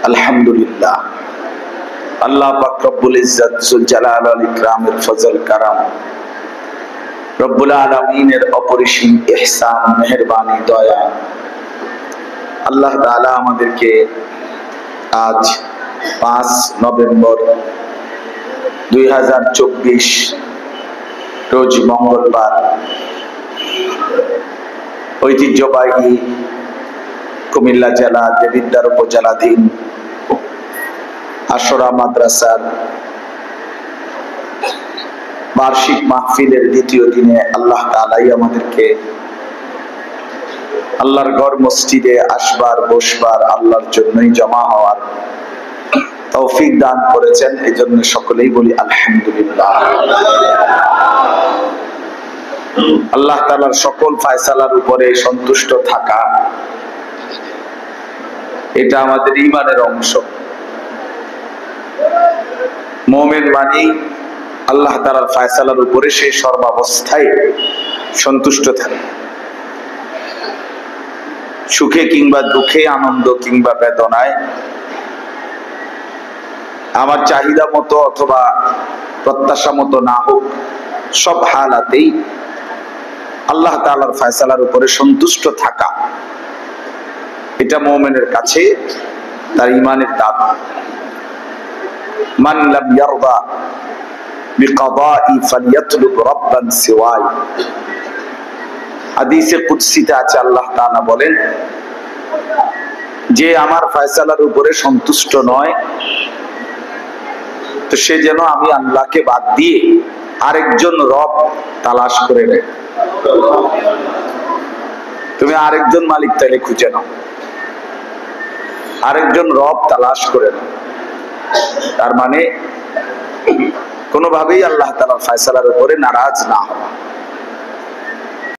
আলহামদুলিল্লাহ, আল্লাহ পাক রব্বুল ইজ্জত যুল জালাল ওয়াল ইকরামের ফজল কারাম, রব্বুল আলামিনের অপরিসীম ইহসান, মেহেরবানি, দয়া, আল্লাহ তাআলা আমাদেরকে আজ 5 নভেম্বর 2024 রোজ মঙ্গলবার ঐতিহ্যবাহী কুমিল্লা জেলা দেবিদ্বার উপজেলাধীন আশরা মাদ্রাসার বার্ষিক মাহফিলের দ্বিতীয় দিনে আল্লাহ তাআলাই আমাদেরকে আল্লাহর ঘর মসজিদে আসবার, বসবার, আল্লাহর জন্যই জমা হওয়ার তৌফিক দান করেছেন। এই জন্য সকলেই বলি আলহামদুলিল্লাহ। আল্লাহ তাআলার সকল ফয়সালার উপরে সন্তুষ্ট থাকা, এটা আমাদের ঈমানের অংশ। মুমিন মানে আল্লাহ তাআলার ফয়সালার উপরে সে সর্বাবস্থায় সন্তুষ্ট থাকে, সুখে কিংবা দুঃখে, আনন্দ কিংবা বেদনায়, আমার চাহিদা মতো অথবা প্রত্যাশা মতো না হোক, সব হালাতেই আল্লাহ তাআলার ফয়সালার উপরে সন্তুষ্ট থাকা, এটা মুমিনের কাছে তার ঈমানের দাবি। মান লাম ইয়ারদা বিকাদাই ফালইয়াতলুব রাব্বান সিওয়াই। হাদিসে কুদসিতে আছে, আল্লাহ তাআলা বলেন, যে আমার ফয়সালার উপরে সন্তুষ্ট নয়, তো সে যেন আমি আল্লাহকে বাদ দিয়ে আরেকজন রব তালাশ করে নেয়। তুমি আরেকজন মালিক তাইলে খুঁজে নাও, আরেকজন রব তালাশ করে নাও। তার মানে কোনোভাবেই আল্লাহ তাআলার ফয়সালার উপরে নারাজ না হওয়া।